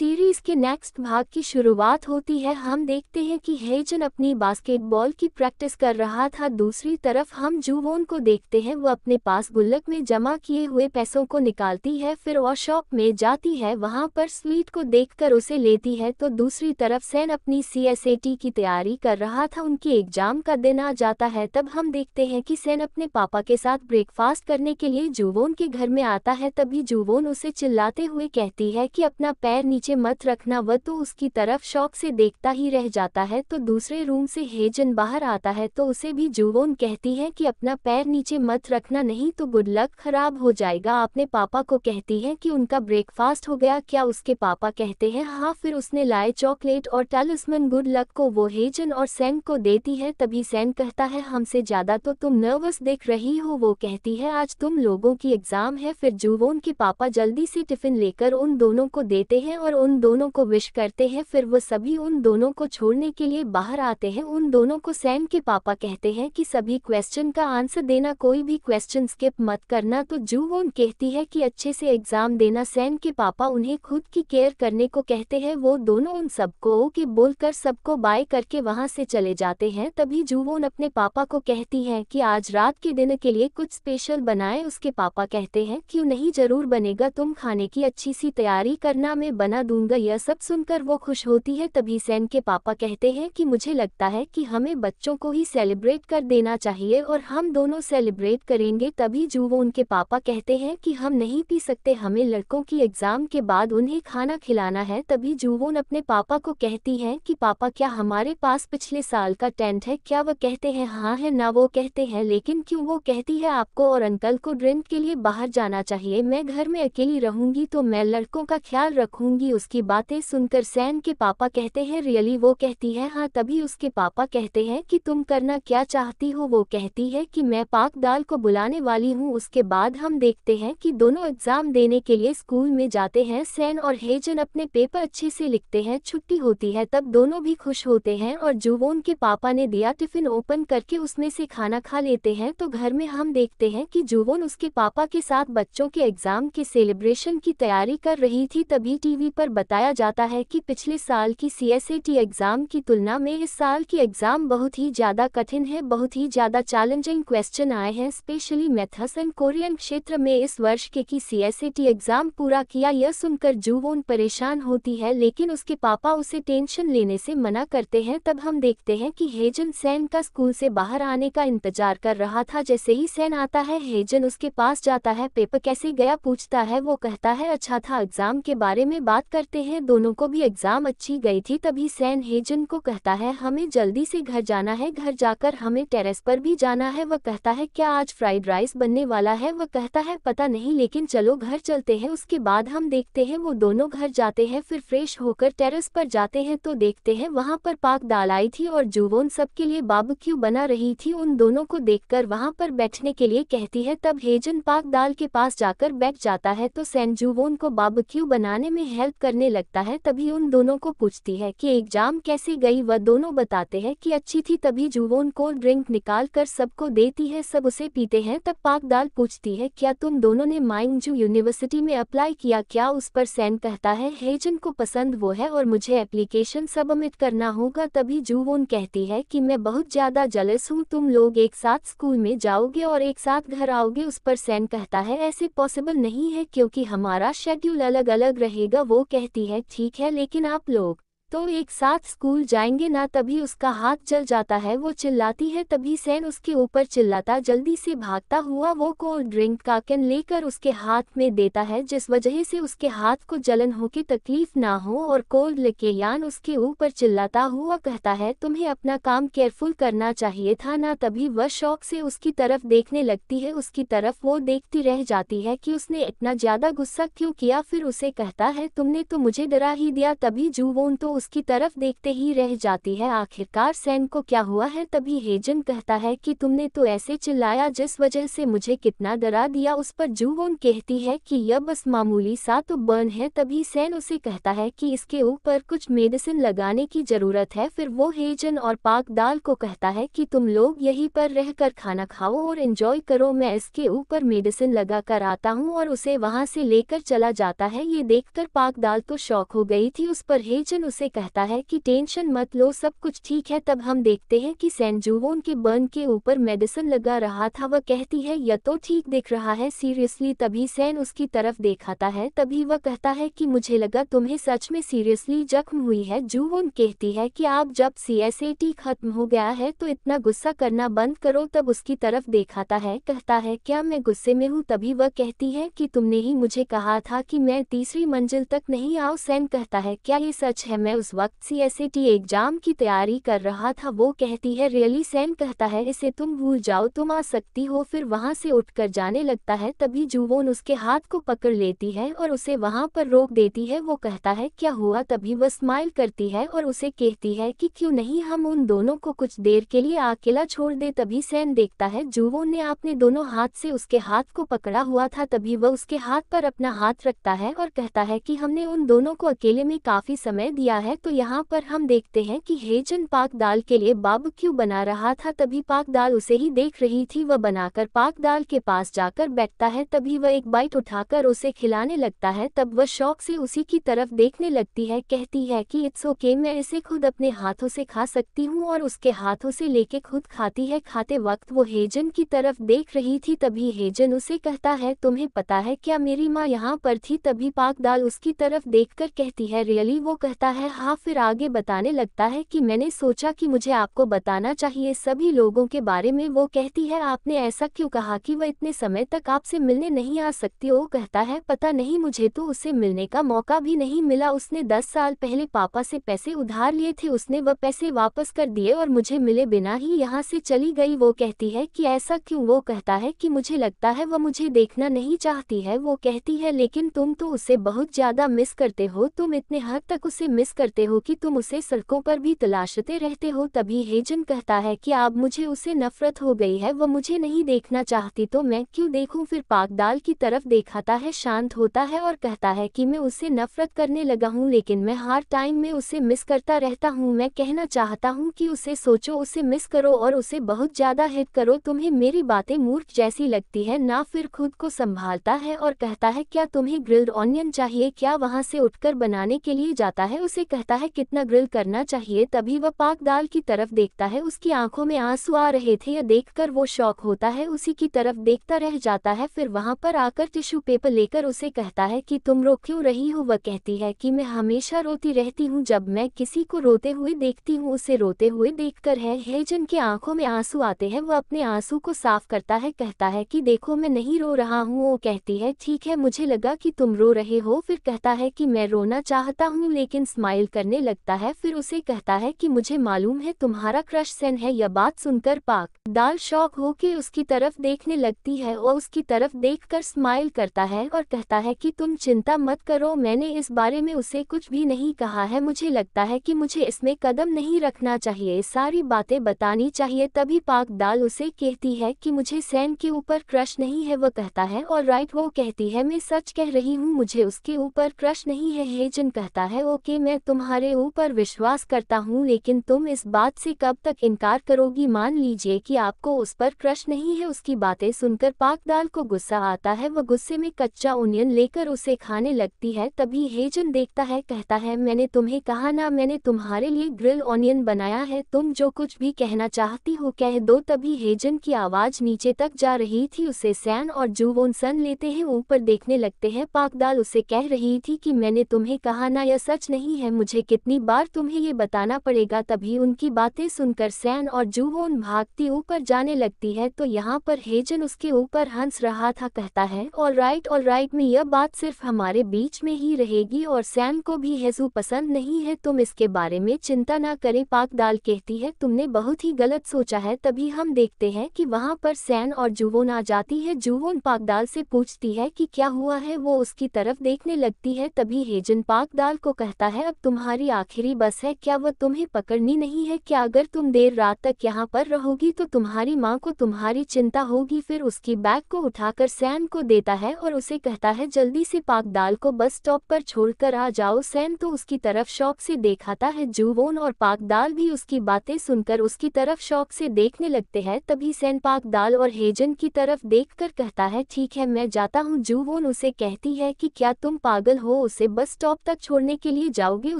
Series के next भाग की शुरुआत होती है। हम देखते हैं कि हेजन अपनी बास्केटबॉल की प्रैक्टिस कर रहा था। दूसरी तरफ हम जूवोन को देखते हैं, वो अपने पास गुल्लक में जमा किए हुए पैसों को निकालती है, फिर वो शॉप में जाती है, वहां पर स्वीट को देखकर उसे लेती है। तो दूसरी तरफ सैन अपनी CSAT की तैयारी कर रहा था, उनके एग्जाम का दिन आ जाता है। तब हम देखते हैं कि सैन अपने पापा के साथ ब्रेकफास्ट करने के लिए जूवोन के घर में आता है। तभी जूवोन उसे चिल्लाते हुए कहती है कि अपना पैर नीचे मत रखना। वह तो उसकी तरफ शौक से देखता ही रह जाता है। तो दूसरे रूम से हेजन बाहर आता है तो उसे भी जूवोन कहती है कि अपना पैर नीचे मत रखना, नहीं तो गुड लक खराब हो जाएगा। अपने पापा को कहती है कि उनका ब्रेकफास्ट हो गया क्या। उसके पापा कहते हैं हाँ। फिर उसने लाए चॉकलेट और टैलिस्मन गुड लक को वो हेजन और सैन को देती है। तभी सैन कहता है हमसे ज्यादा तो तुम नर्वस दिख रही हो। वो कहती है आज तुम लोगों की एग्जाम है। फिर जूवोन के पापा जल्दी से टिफिन लेकर उन दोनों को देते हैं और उन दोनों को विश करते हैं। फिर वो सभी उन दोनों को छोड़ने के लिए बाहर आते हैं। उन दोनों को सैन के पापा कहते हैं कि सभी क्वेश्चन का आंसर देना, कोई भी क्वेश्चन स्किप मत करना। तो जूवोन कहती है कि अच्छे से एग्जाम देना। सैन के पापा उन्हें खुद की केयर करने को कहते हैं। वो दोनों उन सबको ओके बोलकर सबको बाय करके वहां से चले जाते हैं। तभी जूवोन अपने पापा को कहती है कि आज रात के डिनर के लिए कुछ स्पेशल बनाए। उसके पापा कहते हैं क्यों नहीं, जरूर बनेगा, तुम खाने की अच्छी सी तैयारी करना, मैं बना दूंगा। यह सब सुनकर वो खुश होती है। तभी सैन के पापा कहते हैं कि मुझे लगता है कि हमें बच्चों को ही सेलिब्रेट कर देना चाहिए और हम दोनों सेलिब्रेट करेंगे। तभी जूवोन के पापा कहते हैं कि हम नहीं पी सकते, हमें लड़कों की एग्जाम के बाद उन्हें खाना खिलाना है। तभी जूवोन अपने पापा को कहती है कि पापा क्या हमारे पास पिछले साल का टेंट है क्या। वह कहते हैं हाँ है ना। वो कहते हैं लेकिन क्यों। वो कहती है आपको और अंकल को ड्रिंक के लिए बाहर जाना चाहिए, मैं घर में अकेली रहूंगी तो मैं लड़कों का ख्याल रखूंगी। उसकी बातें सुनकर सैन के पापा कहते हैं रियली। वो कहती है हाँ। तभी उसके पापा कहते हैं कि तुम करना क्या चाहती हो। वो कहती है कि मैं पाक दाल को बुलाने वाली हूँ। उसके बाद हम देखते हैं कि दोनों एग्जाम देने के लिए स्कूल में जाते हैं। सैन और हेजन अपने पेपर अच्छे से लिखते हैं। छुट्टी होती है तब दोनों भी खुश होते हैं और जूवोन के पापा ने दिया टिफिन ओपन करके उसमें से खाना खा लेते हैं। तो घर में हम देखते हैं कि जूवोन उसके पापा के साथ बच्चों के एग्जाम के सेलिब्रेशन की तैयारी कर रही थी। तभी टीवी पर बताया जाता है कि पिछले साल की CSAT एग्जाम की तुलना में इस साल की एग्जाम बहुत ही ज्यादा कठिन है, बहुत ही ज्यादा चैलेंजिंग क्वेश्चन आए हैं, स्पेशली मैथ्स एंड कोरियन क्षेत्र में इस वर्ष के की CSAT एग्जाम पूरा किया। यह सुनकर जूवोन परेशान होती है लेकिन उसके पापा उसे टेंशन लेने से मना करते हैं। तब हम देखते हैं कि हेजन सैन का स्कूल से बाहर आने का इंतजार कर रहा था। जैसे ही सैन आता है हेजन उसके पास जाता है, पेपर कैसे गया पूछता है। वो कहता है अच्छा था। एग्जाम के बारे में बात करते हैं, दोनों को भी एग्जाम अच्छी गई थी। तभी सैन हेजन को कहता है हमें जल्दी से घर जाना है, घर जाकर हमें टेरेस पर भी जाना है। वह कहता है क्या आज फ्राइड राइस बनने वाला है। वह कहता है पता नहीं लेकिन चलो घर चलते हैं। उसके बाद हम देखते हैं वो दोनों घर जाते हैं, फिर फ्रेश होकर टेरेस पर जाते हैं तो देखते हैं वहां पर पाक दाल आई थी और जूवोन सबके लिए बारबेक्यू बना रही थी। उन दोनों को देखकर वहां पर बैठने के लिए कहती है। तब हेजन पाक दाल के पास जाकर बैठ जाता है तो सैन जूवोन को बारबेक्यू बनाने में हेल्प करने लगता है। तभी उन दोनों को पूछती है कि एग्जाम कैसी गई। वह दोनों बताते हैं कि अच्छी थी। तभी जूवोन कोल्ड ड्रिंक निकाल कर सबको देती है, सब उसे पीते हैं। तब पाक दाल पूछती है क्या तुम दोनों ने माइंगजू यूनिवर्सिटी में अप्लाई किया क्या। उस पर सैन कहता है हेजन को पसंद वो है और मुझे एप्लीकेशन सबमिट करना होगा। तभी जूवोन कहती है कि मैं बहुत ज्यादा जलस हूँ, तुम लोग एक साथ स्कूल में जाओगे और एक साथ घर आओगे। उस पर सैन कहता है ऐसे पॉसिबल नहीं है क्योंकि हमारा शेड्यूल अलग अलग रहेगा। वो कहती है ठीक है लेकिन आप लोग तो एक साथ स्कूल जाएंगे ना। तभी उसका हाथ जल जाता है, वो चिल्लाती है। तभी सैन उसके ऊपर चिल्लाता जल्दी से भागता हुआ वो कोल्ड ड्रिंक का कैन लेकर उसके हाथ में देता है, जिस वजह से उसके हाथ को जलन हो के तकलीफ ना हो। और कोल्ड लेकेयान उसके ऊपर चिल्लाता हुआ कहता है तुम्हें अपना काम केयरफुल करना चाहिए था ना। तभी वह शौक से उसकी तरफ देखने लगती है, उसकी तरफ वो देखती रह जाती है कि उसने इतना ज्यादा गुस्सा क्यों किया। फिर उसे कहता है तुमने तो मुझे डरा ही दिया। तभी जूवोन तो उसकी तरफ देखते ही रह जाती है। आखिरकार सैन को क्या हुआ है? तभी हेजन कहता है कि तुमने तो ऐसे चिल्लाया जिस वजह से मुझे कितना डरा दिया। उस पर जूवोन कहती है कि यह बस मामूली सा तो बर्न है। तभी सैन उसे कहता है कि इसके ऊपर कुछ मेडिसिन लगाने की जरूरत है। फिर वो हेजन और पाक दाल को कहता है कि तुम लोग यहीं पर रहकर खाना खाओ और एंजॉय करो, मैं इसके ऊपर मेडिसिन लगा कर आता हूँ, और उसे वहां से लेकर चला जाता है। ये देखकर पाक दाल तो शॉक हो गई थी। उस पर हेजन उसे कहता है कि टेंशन मत लो, सब कुछ ठीक है। तब हम देखते हैं कि सैन जूवोन के बर्न के ऊपर मेडिसिन लगा रहा था। वह कहती है यह तो ठीक दिख रहा है, सीरियसली। तभी सैन उसकी तरफ देखाता है। तभी वह कहता है कि मुझे लगा तुम्हें सच में सीरियसली जख्म हुई है। जूवोन कहती है कि आप जब CSAT खत्म हो गया है तो इतना गुस्सा करना बंद करो। तब उसकी तरफ देखाता है, कहता है क्या मैं गुस्से में हूँ? तभी वह कहती है कि तुमने ही मुझे कहा था कि मैं तीसरी मंजिल तक नहीं आऊँ। सैन कहता है क्या ये सच है? मैं उस वक्त CSAT एग्जाम की तैयारी कर रहा था। वो कहती है रियली? सैन कहता है इसे तुम भूल जाओ, तुम आ सकती हो। फिर वहां से उठकर जाने लगता है। तभी जूवोन उसके हाथ को पकड़ लेती है और उसे वहां पर रोक देती है। वो कहता है क्या हुआ? तभी वह स्माइल करती है और उसे कहती है कि क्यों नहीं हम उन दोनों को कुछ देर के लिए अकेला छोड़ दे। तभी सैन देखता है जूवोन ने अपने दोनों हाथ से उसके हाथ को पकड़ा हुआ था। तभी वह उसके हाथ पर अपना हाथ रखता है और कहता है कि हमने उन दोनों को अकेले में काफी समय दिया है। तो यहाँ पर हम देखते हैं कि हेजन पाक दाल के लिए बारबेक्यू बना रहा था। तभी पाक दाल उसे ही देख रही थी। वह बनाकर पाक दाल के पास जाकर बैठता है। तभी वह एक बाइट उठाकर उसे खिलाने लगता है। तब वह शौक से उसी की तरफ देखने लगती है, कहती है कि इट्स ओके, मैं इसे खुद अपने हाथों से खा सकती हूँ, और उसके हाथों से लेके खुद खाती है। खाते वक्त वो हेजन की तरफ देख रही थी। तभी हेजन उसे कहता है तुम्हें पता है क्या मेरी माँ यहाँ पर थी? तभी पाक दाल उसकी तरफ देखकर कहती है रियली? वो कहता है हाँ। फिर आगे बताने लगता है कि मैंने सोचा कि मुझे आपको बताना चाहिए सभी लोगों के बारे में। वो कहती है आपने ऐसा क्यों कहा कि वह इतने समय तक आपसे मिलने नहीं आ सकती? वो कहता है पता नहीं, मुझे तो उससे मिलने का मौका भी नहीं मिला। उसने 10 साल पहले पापा से पैसे उधार लिए थे, उसने वह पैसे वापस कर दिए और मुझे मिले बिना ही यहाँ से चली गई। वो कहती है कि ऐसा क्यों? वो कहता है कि मुझे लगता है वह मुझे देखना नहीं चाहती है। वो कहती है लेकिन तुम तो उसे बहुत ज्यादा मिस करते हो, तुम इतने हद तक उसे मिस करते हो कि तुम उसे सड़कों पर भी तलाशते रहते हो। तभी हेजन कहता है कि अब मुझे उसे नफरत हो गई है, वह मुझे नहीं देखना चाहती तो मैं क्यों देखूं? फिर पाक दाल की तरफ देखाता है, शांत होता है और कहता है कि मैं उससे नफरत करने लगा हूँ, लेकिन मैं हर टाइम में उसे मिस करता रहता हूँ। मैं कहना चाहता हूँ कि उसे सोचो, उसे मिस करो और उसे बहुत ज्यादा हिट करो। तुम्हें मेरी बातें मूर्ख जैसी लगती है ना? फिर खुद को संभालता है और कहता है क्या तुम्हें ग्रिल्ड ऑनियन चाहिए क्या? वहां से उठकर बनाने के लिए जाता है। उसे कहता है कितना ग्रिल करना चाहिए? तभी वह पाक दाल की तरफ देखता है, उसकी आंखों में आंसू आ रहे थे। यह देखकर वो शॉक होता है, उसी की तरफ देखता रह जाता है। फिर वहां पर आकर टिश्यू पेपर लेकर उसे कहता है कि तुम रो क्यों रही हो? वह कहती है कि मैं हमेशा रोती रहती हूँ, जब मैं किसी को रोते हुए देखती हूँ उसे रोते हुए देखकर है। हेजन की आंखों में आंसू आते हैं, वह अपने आंसू को साफ करता है, कहता है कि देखो मैं नहीं रो रहा हूँ। वो कहती है ठीक है, मुझे लगा कि तुम रो रहे हो। फिर कहता है कि मैं रोना चाहता हूँ, लेकिन स्माइल करने लगता है। फिर उसे कहता है कि मुझे मालूम है तुम्हारा क्रश सैन है। यह बात सुनकर पाक दाल शॉक होकर उसकी तरफ देखने लगती है और उसकी तरफ देखकर स्माइल करता है और कहता है कि तुम चिंता मत करो, मैंने इस बारे में उसे कुछ भी नहीं कहा है। मुझे लगता है कि मुझे इसमें कदम नहीं रखना चाहिए, सारी बातें बतानी चाहिए। तभी पाक दाल उसे कहती है कि मुझे सैन के ऊपर क्रश नहीं है। वह कहता है और राइट। वो कहती है मैं सच कह रही हूँ, मुझे उसके ऊपर क्रश नहीं है। हेजन कहता है ओके, मैं तुम्हारे ऊपर विश्वास करता हूँ, लेकिन तुम इस बात से कब तक इनकार करोगी? मान लीजिए कि आपको उस पर क्रश नहीं है। उसकी बातें सुनकर पाक दाल को गुस्सा आता है, वह गुस्से में कच्चा ओनियन लेकर उसे खाने लगती है। तभी हेजन देखता है, कहता है मैंने तुम्हें कहा ना, मैंने तुम्हारे लिए ग्रिल ऑनियन बनाया है, तुम जो कुछ भी कहना चाहती हो कह दो। तभी हेजन की आवाज नीचे तक जा रही थी, उसे सैन और जूवोन सन लेते हैं, ऊपर देखने लगते हैं। पाक दाल उसे कह रही थी कि मैंने तुम्हें कहा ना, यह सच नहीं है, मुझे कितनी बार तुम्हें ये बताना पड़ेगा? तभी उनकी बातें सुनकर सैन और जूवोन भागती ऊपर जाने लगती है। तो यहाँ पर हेजन उसके ऊपर हंस रहा था, कहता है ऑल राइट में यह बात सिर्फ हमारे बीच में ही रहेगी और सैन को भी हेजू पसंद नहीं है, तुम इसके बारे में चिंता ना करें। पाक दाल कहती है तुमने बहुत ही गलत सोचा है। तभी हम देखते हैं कि वहाँ पर सैन और जूवोन आ जाती है। जूवोन पाक दाल से पूछती है कि क्या हुआ है, वो उसकी तरफ देखने लगती है। तभी हेजन पाक दाल को कहता है अब तुम्हारी आखिरी बस है, क्या वो तुम्हें पकड़नी नहीं है? क्या अगर तुम देर रात तक यहाँ पर रहोगी तो तुम्हारी माँ को तुम्हारी चिंता होगी। फिर उसकी बैग को उठाकर सैन को देता है और उसे कहता है जल्दी से पाक दाल को बस स्टॉप पर छोड़कर आ जाओ। सैन तो उसकी तरफ शौक से देखाता है। जुवोन और पाक दाल भी उसकी बातें सुनकर उसकी तरफ शौक से देखने लगते हैं। तभी सैन पाक दाल और हेजन की तरफ देखकर कहता है ठीक है मैं जाता हूँ। जुवोन उसे कहती है कि क्या तुम पागल हो, उसे बस स्टॉप तक छोड़ने के लिए जाओगे?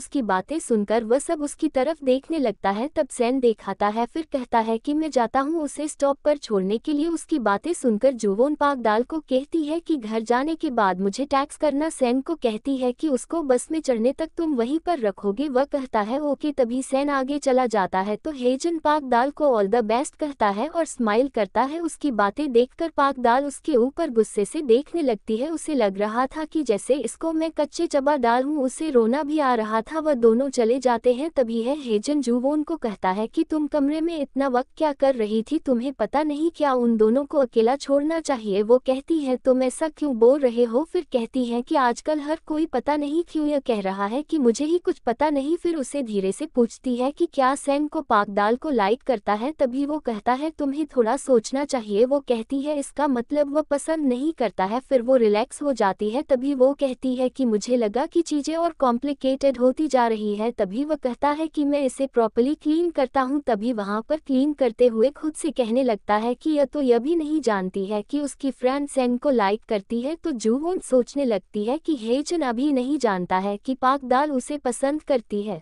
उसकी बातें सुनकर वह सब उसकी तरफ देखने लगता है। तब सैन देखाता है फिर कहता है कि मैं जाता हूँ उसे स्टॉप पर छोड़ने के लिए। उसकी बातें सुनकर जुवोन पाक दाल को कहती है कि घर जाने के बाद मुझे टैक्स करना। सैन को कहती है कि उसको बस में चढ़ने तक तुम वहीं पर रखोगे। वह कहता है ओके। तभी सैन आगे चला जाता है तो हेजन पाक दाल को ऑल द बेस्ट कहता है और स्माइल करता है। उसकी बातें देखकर पाक दाल उसके ऊपर गुस्से से देखने लगती है। उसे लग रहा था कि जैसे इसको मैं कच्चे चबा डाल हूँ। उसे रोना भी आ रहा था। वह दोनों चले जाते हैं। तभी है हेजन जुवोन को कहता है कि तुम कमरे में इतना वक्त क्या कर रही थी, तुम्हें पता नहीं क्या उन दोनों को अकेला छोड़ना चाहिए? वो कहती है तुम ऐसा क्यों बोल रहे हो? फिर कहती है कि आजकल हर कोई पता नहीं क्यों यह कह रहा है कि मुझे ही कुछ पता नहीं। फिर उसे धीरे से पूछती है कि क्या सैन को पाक दाल को लाइक करता है? तभी वो कहता है तुम्हें थोड़ा सोचना चाहिए। वो कहती है इसका मतलब वह पसंद नहीं करता है। फिर वो रिलैक्स हो जाती है। तभी वो कहती है कि मुझे लगा कि चीजें और कॉम्प्लिकेटेड होती जा रही है। तभी वह कहता है कि मैं इसे प्रॉपर्ली क्लीन करता हूँ। तभी वहाँ पर क्लीन करते हुए खुद से कहने लगता है कि यह तो यह भी नहीं जानती है कि उसकी फ्रेंड सैन को लाइक करती है। तो जुवोन सोचने लगती है कि हेजन अभी नहीं जानता है कि पाक दाल उसे पसंद करती है।